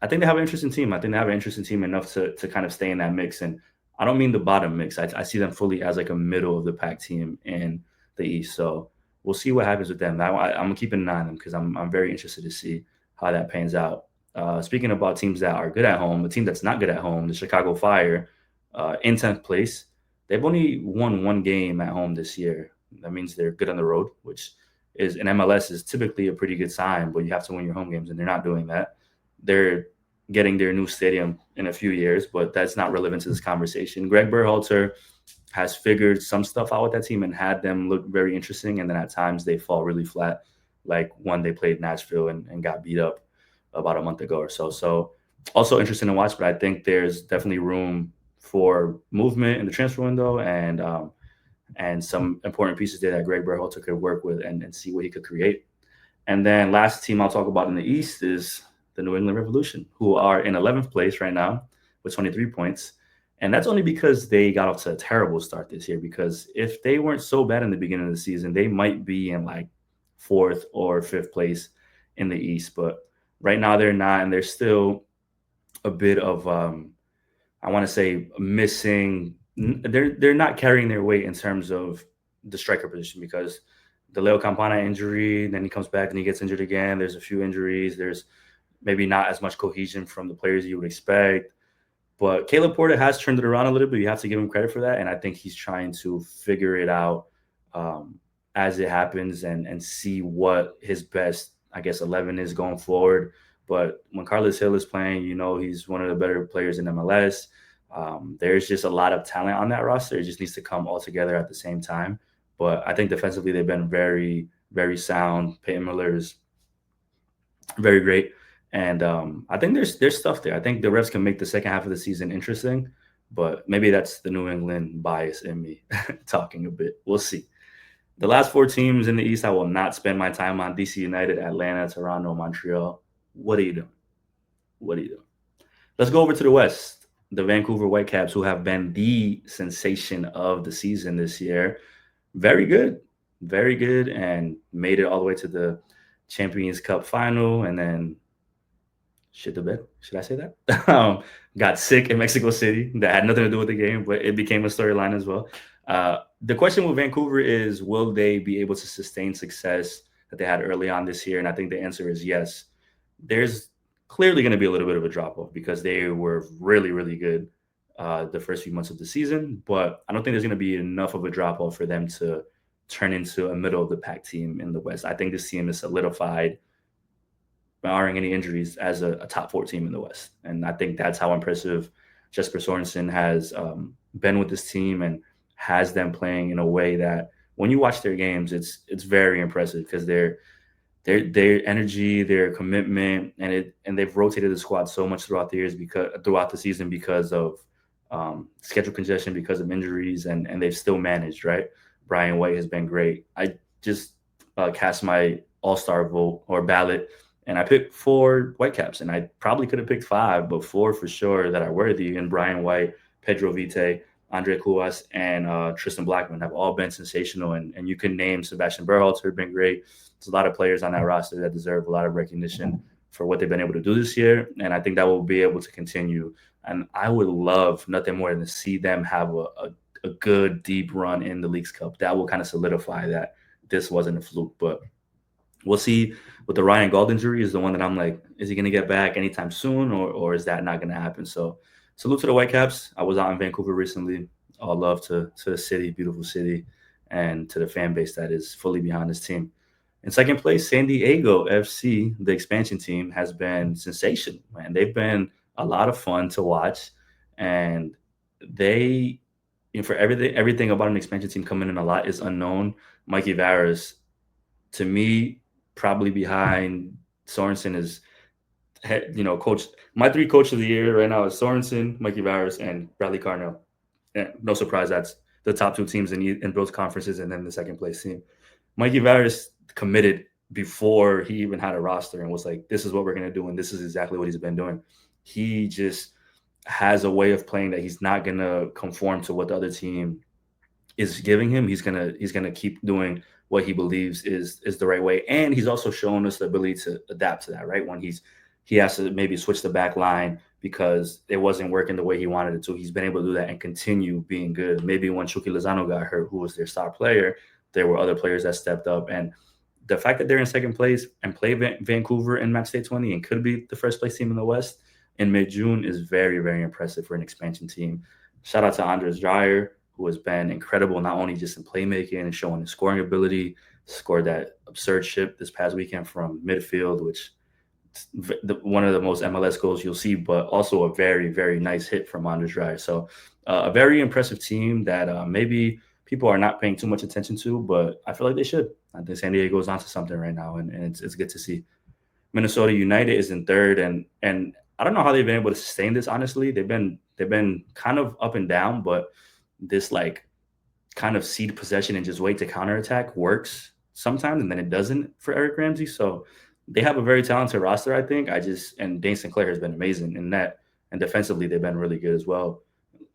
I think they have an interesting team. I think they have an interesting team enough to kind of stay in that mix. And I don't mean the bottom mix. I see them fully as like a middle of the pack team in the East. So we'll see what happens with them. I'm gonna keep an eye on them because I'm very interested to see how that pans out. Speaking about teams that are good at home, the team that's not good at home, the Chicago Fire, in 10th place. They've only won one game at home this year. That means they're good on the road, which is in MLS is typically a pretty good sign, but you have to win your home games, and they're not doing that. They're getting their new stadium in a few years, but that's not relevant to this conversation. Greg Berhalter has figured some stuff out with that team and had them look very interesting, and then at times they fall really flat, like when they played Nashville and got beat up about a month ago or so. So also interesting to watch, but I think there's definitely room for movement in the transfer window and some important pieces there that Greg Berhalter could work with and see what he could create. And then last team I'll talk about in the East is the New England Revolution, who are in 11th place right now with 23 points. And that's only because they got off to a terrible start this year. Because if they weren't so bad in the beginning of the season, they might be in like 4th or 5th place in the East. But right now they're not, and they're still a bit of I want to say missing. They're not carrying their weight in terms of the striker position because the Leo Campana injury, then he comes back and he gets injured again. There's a few injuries. There's maybe not as much cohesion from the players you would expect. But Caleb Porter has turned it around a little bit. You have to give him credit for that. And I think he's trying to figure it out as it happens and see what his best, I guess, 11 is going forward. But when Carlos Hill is playing, he's one of the better players in MLS. There's just a lot of talent on that roster. It just needs to come all together at the same time. But I think defensively, they've been very, very sound. Peyton Miller's very great. And I think there's stuff there. I think the Revs can make the second half of the season interesting, but maybe that's the New England bias in me talking a bit. We'll see. The last 4 teams in the East, I will not spend my time on. DC United, Atlanta, Toronto, Montreal. What are you doing? What are you doing? Let's go over to the West. The Vancouver Whitecaps, who have been the sensation of the season this year. Very good, and made it all the way to the Champions Cup final, and then shit the bed. Should I say that? Got sick in Mexico City. That had nothing to do with the game, but it became a storyline as well. The question with Vancouver is, will they be able to sustain success that they had early on this year? And I think the answer is yes. There's clearly going to be a little bit of a drop-off because they were really, really good the first few months of the season, but I don't think there's going to be enough of a drop-off for them to turn into a middle-of-the-pack team in the West. I think this team is solidified, barring any injuries, as a top 4 team in the West. And I think that's how impressive Jesper Sorensen has been with this team and has them playing in a way that when you watch their games, it's very impressive because their energy, their commitment, and they've rotated the squad so much throughout the season because of schedule congestion, because of injuries, and they've still managed, right? Brian White has been great. I just cast my all-star vote or ballot, and I picked 4 Whitecaps, and I probably could have picked 5, but 4 for sure that are worthy. And Brian White, Pedro Vite, Andre Cuas, and Tristan Blackman have all been sensational. And you can name Sebastian Berhalter, been great. There's a lot of players on that roster that deserve a lot of recognition for what they've been able to do this year, and I think that will be able to continue. And I would love nothing more than to see them have a good, deep run in the Leagues Cup. That will kind of solidify that this wasn't a fluke. But we'll see. With the Ryan Gauld injury is the one that I'm like, is he going to get back anytime soon, or is that not going to happen? So salute to the Whitecaps. I was out in Vancouver recently. All love to the city, beautiful city, and to the fan base that is fully behind this team. In second place, San Diego FC, the expansion team, has been sensational, man. They've been a lot of fun to watch, and for everything about an expansion team coming in a lot is unknown. Mikey Varas, to me, probably behind Sorensen is, coach. My 3 coach of the year right now is Sorensen, Mikey Varas, and Bradley Carnell. And no surprise, that's the top 2 teams in both conferences, and then the second place team. Mikey Varas committed before he even had a roster and was like, this is what we're going to do, and this is exactly what he's been doing. He just has a way of playing that he's not going to conform to what the other team is giving him. He's gonna keep doing what he believes is the right way, and he's also shown us the ability to adapt to that. Right, when he's he has to maybe switch the back line because it wasn't working the way he wanted it to. He's been able to do that and continue being good. Maybe when Chucky Lozano got hurt, who was their star player, there were other players that stepped up. And the fact that they're in second place and play Vancouver in match day 20 and could be the first place team in the West in mid-June is very, very impressive for an expansion team. Shout out to Andres Dreyer, who has been incredible, not only just in playmaking and showing his scoring ability, scored that absurd ship this past weekend from midfield, which one of the most MLS goals you'll see, but also a very, very nice hit from Andres Dreyer. So a very impressive team that maybe people are not paying too much attention to, but I feel like they should. I think San Diego is onto something right now, and it's good to see. Minnesota United is in third, and I don't know how they've been able to sustain this. Honestly, they've been kind of up and down, but this like kind of cede possession and just wait to counterattack works sometimes, and then it doesn't for Eric Ramsey. So they have a very talented roster, I think. And Dane Sinclair has been amazing in that, and defensively they've been really good as well,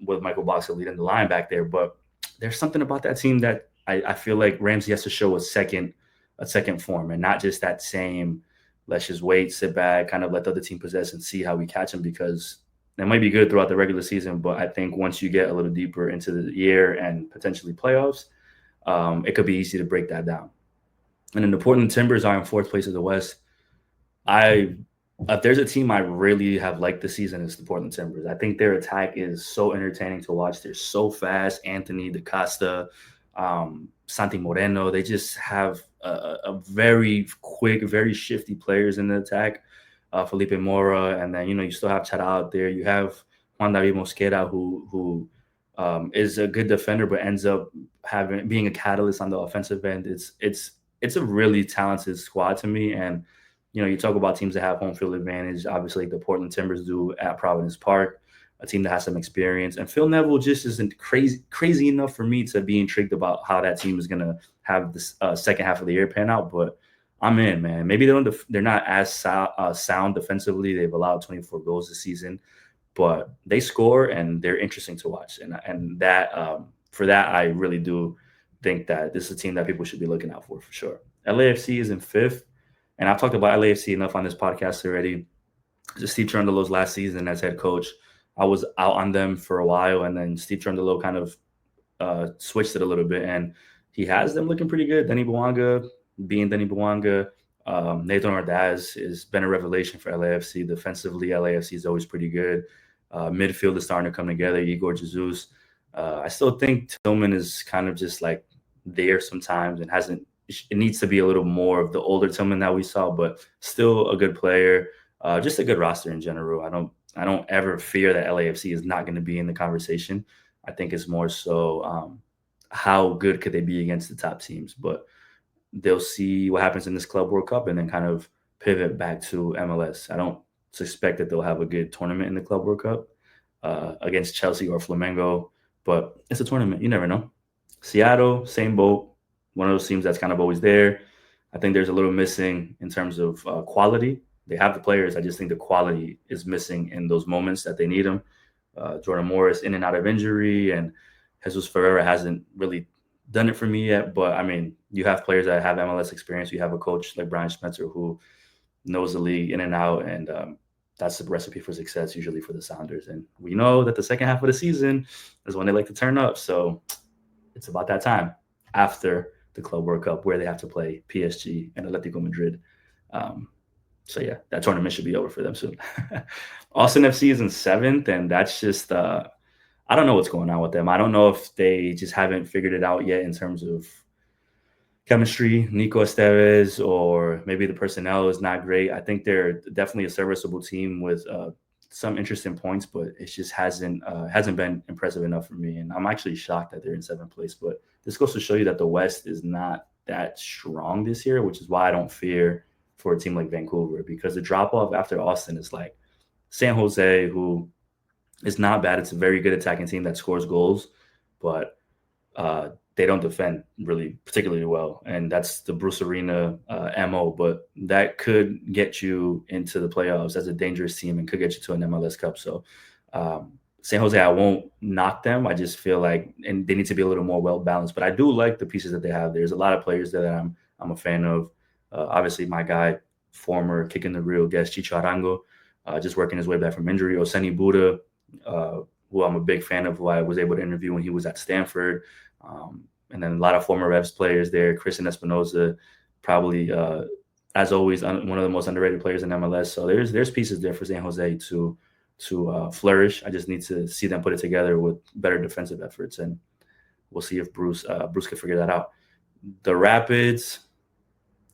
with Michael Boxer leading the line back there. But there's something about that team that I feel like Ramsey has to show a second form, and not just that same let's just wait, sit back, kind of let the other team possess and see how we catch them, because that might be good throughout the regular season. But I think once you get a little deeper into the year and potentially playoffs, it could be easy to break that down. And then the Portland Timbers are in fourth place of the West. If there's a team I really have liked this season, it's the Portland Timbers. I think their attack is so entertaining to watch. They're so fast. Anthony DaCosta, Santi Moreno, they just have a very quick, very shifty players in the attack. Felipe Mora, and then you still have Chad out there. You have Juan David Mosquera, who is a good defender, but ends up being a catalyst on the offensive end. It's a really talented squad to me. And you talk about teams that have home field advantage. Obviously, the Portland Timbers do at Providence Park, a team that has some experience. And Phil Neville just isn't crazy enough for me to be intrigued about how that team is going to have this second half of the year pan out. But I'm in, man. Maybe they're not as sound defensively. They've allowed 24 goals this season, but they score and they're interesting to watch. And that for that, I really do think that this is a team that people should be looking out for sure. LAFC is in fifth. And I've talked about LAFC enough on this podcast already. Just Steve Cherundolo's last season as head coach, I was out on them for a while, and then Steve Cherundolo kind of switched it a little bit, and he has them looking pretty good. Denny Bouanga, Nathan Ordaz has been a revelation for LAFC. Defensively, LAFC is always pretty good. Midfield is starting to come together. Igor Jesus. I still think Tillman is kind of just like there sometimes and hasn't. It needs to be a little more of the older Tillman that we saw, but still a good player. Just a good roster in general. I don't ever fear that LAFC is not going to be in the conversation. I think it's more so how good could they be against the top teams. But they'll see what happens in this Club World Cup and then kind of pivot back to MLS. I don't suspect that they'll have a good tournament in the Club World Cup against Chelsea or Flamengo, but it's a tournament. You never know. Seattle, same boat. One of those teams that's kind of always there. I think there's a little missing in terms of quality. They have the players. I just think the quality is missing in those moments that they need them. Jordan Morris in and out of injury, and Jesus Ferreira hasn't really done it for me yet. But, I mean, you have players that have MLS experience. You have a coach like Brian Schmetzer who knows the league in and out, and that's the recipe for success usually for the Sounders. And we know that the second half of the season is when they like to turn up. So it's about that time after the Club World Cup where they have to play PSG and Atletico Madrid. So, yeah, that tournament should be over for them soon. Austin FC is in seventh, and that's just I don't know what's going on with them. I don't know if they just haven't figured it out yet in terms of chemistry, Nico Estevez, or maybe the personnel is not great. I think they're definitely a serviceable team with some interesting points, but it just hasn't been impressive enough for me. And I'm actually shocked that they're in seventh place. But this goes to show you that the West is not that strong this year, which is why I don't fear for a team like Vancouver, because the drop-off after Austin is like San Jose, who is not bad. It's a very good attacking team that scores goals, but they don't defend really particularly well. And that's the Bruce Arena MO, but that could get you into the playoffs as a dangerous team and could get you to an MLS Cup. So San Jose, I won't knock them. I just feel like and they need to be a little more well-balanced. But I do like the pieces that they have. There's a lot of players that I'm a fan of. Obviously, my guy, former Kicking the Real guest Chicho Arango, just working his way back from injury. Oseni Buddha, who I'm a big fan of, who I was able to interview when he was at Stanford. And then a lot of former Revs players there. Christian Espinoza, probably, as always, one of the most underrated players in MLS. So there's pieces there for San Jose to flourish. I just need to see them put it together with better defensive efforts, and we'll see if Bruce can figure that out. The Rapids,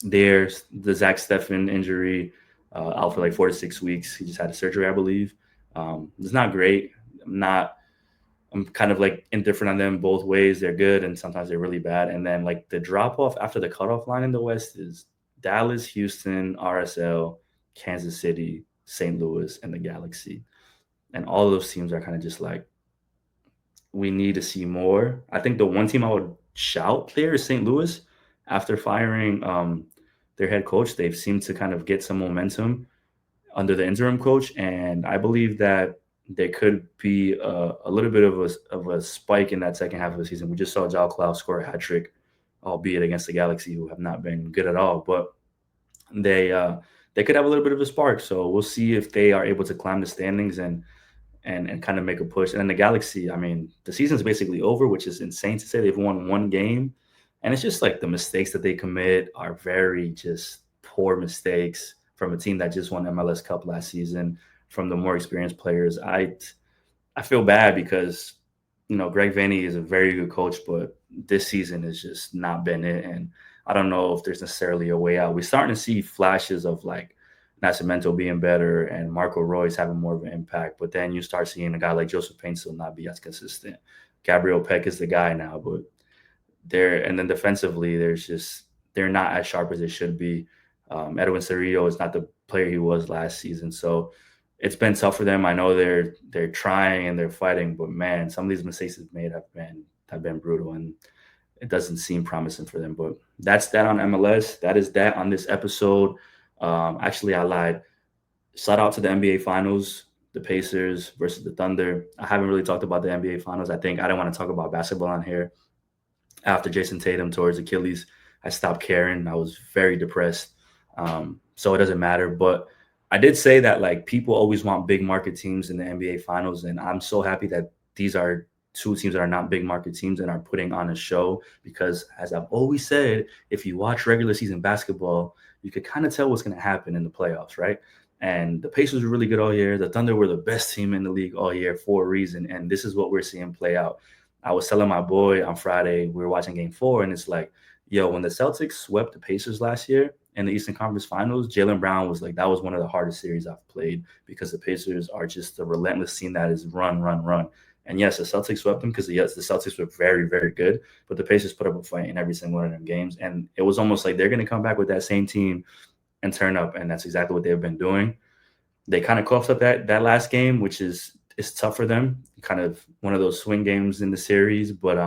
there's the Zach Steffen injury, out for like 4 to 6 weeks. He just had a surgery, I believe. It's not great. I'm kind of like indifferent on them both ways. They're good and sometimes they're really bad. And then like the drop off after the cutoff line in the West is Dallas, Houston, RSL, Kansas City, St. Louis, and the Galaxy. And all of those teams are kind of just like, we need to see more. I think the one team I would shout there is St. Louis. After firing their head coach, they've seemed to kind of get some momentum under the interim coach. And I believe that there could be a little bit of a spike in that second half of the season. We just saw Jao Clow score a hat trick, albeit against the Galaxy, who have not been good at all. But they could have a little bit of a spark. So we'll see if they are able to climb the standings and kind of make a push. And then the Galaxy, I mean, the season's basically over, which is insane to say. They've won one game. And it's just like the mistakes that they commit are very just poor mistakes from a team that just won MLS Cup last season, from the more experienced players. I feel bad because, Greg Vanney is a very good coach, but this season has just not been it. And I don't know if there's necessarily a way out. We're starting to see flashes of like Nascimento being better and Marco Royce having more of an impact. But then you start seeing a guy like Joseph Paintstil not be as consistent. Gabriel Peck is the guy now, but and then defensively, they're not as sharp as they should be. Edwin Cerrillo is not the player he was last season. So it's been tough for them. I know they're trying and they're fighting, but man, some of these mistakes they've made have been brutal, and it doesn't seem promising for them. But that's that on MLS. That is that on this episode. Actually, I lied. Shout out to the NBA Finals, the Pacers versus the Thunder. I haven't really talked about the NBA Finals. I don't want to talk about basketball on here. After Jason Tatum tore his Achilles, I stopped caring. I was very depressed. So it doesn't matter. But I did say that like people always want big market teams in the NBA Finals, and I'm so happy that these are two teams that are not big market teams and are putting on a show, because as I've always said, if you watch regular season basketball, you could kind of tell what's going to happen in the playoffs, right? And the Pacers were really good all year. The Thunder were the best team in the league all year for a reason, and this is what we're seeing play out. I was telling my boy on Friday, we were watching Game 4, and it's like, yo, when the Celtics swept the Pacers last year in the Eastern Conference Finals, Jaylen Brown was like, that was one of the hardest series I've played, because the Pacers are just a relentless team that is run, run, run. And yes, the Celtics swept them because, yes, the Celtics were very, very good, but the Pacers put up a fight in every single one of them games. And it was almost like they're going to come back with that same team and turn up, and that's exactly what they've been doing. They kind of coughed up that last game, which is tough for them, kind of one of those swing games in the series. But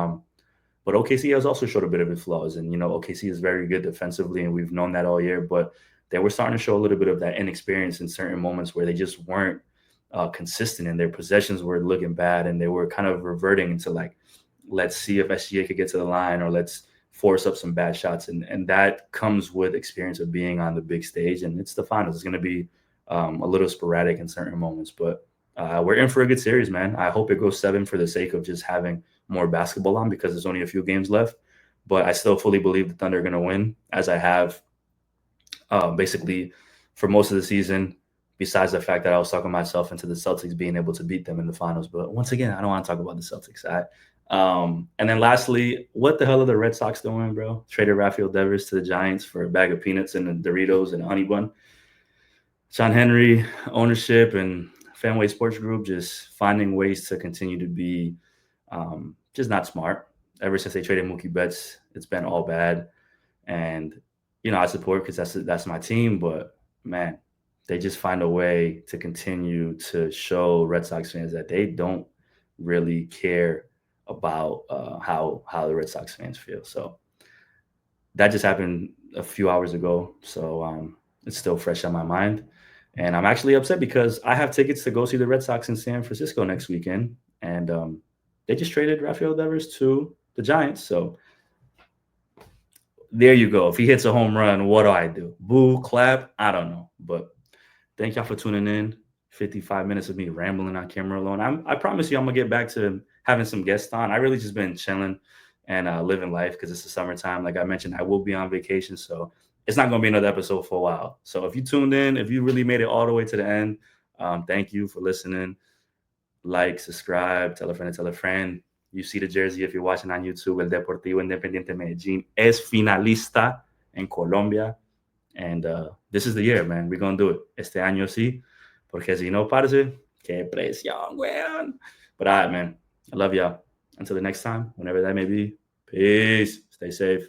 OKC has also showed a bit of its flaws, and OKC is very good defensively, and we've known that all year. But they were starting to show a little bit of that inexperience in certain moments where they just weren't consistent, and their possessions were looking bad, and they were kind of reverting into like, let's see if SGA could get to the line, or let's force up some bad shots, and that comes with experience of being on the big stage, and it's the finals. It's going to be a little sporadic in certain moments, but we're in for a good series, man. I hope it goes 7 for the sake of just having more basketball on, because there's only a few games left. But I still fully believe the Thunder are going to win, as I have basically for most of the season, besides the fact that I was talking myself into the Celtics being able to beat them in the finals. But once again, I don't want to talk about the Celtics. And then lastly, what the hell are the Red Sox doing, bro? Traded Rafael Devers to the Giants for a bag of peanuts and Doritos and a honey bun. John Henry ownership and Fenway Sports Group just finding ways to continue to be just not smart. Ever since they traded Mookie Betts, it's been all bad. And, I support, because that's my team. But, man, they just find a way to continue to show Red Sox fans that they don't really care about how the Red Sox fans feel. So that just happened a few hours ago. So it's still fresh on my mind. And I'm actually upset because I have tickets to go see the Red Sox in San Francisco next weekend. And they just traded Rafael Devers to the Giants. So there you go. If he hits a home run, what do? Boo, clap? I don't know. But thank y'all for tuning in. 55 minutes of me rambling on camera alone. I promise you, I'm gonna get back to having some guests on. I really just been chilling and living life because it's the summertime. Like I mentioned, I will be on vacation, so it's not gonna be another episode for a while. So if you tuned in, if you really made it all the way to the end, thank you for listening. Like, subscribe, tell a friend to tell a friend. You see the jersey if you're watching on YouTube. El Deportivo Independiente Medellín es finalista en Colombia. And this is the year, man. We're going to do it. Este año sí. Porque si no, parce, qué presión, weón. But all right, man. I love y'all. Until the next time, whenever that may be. Peace. Stay safe.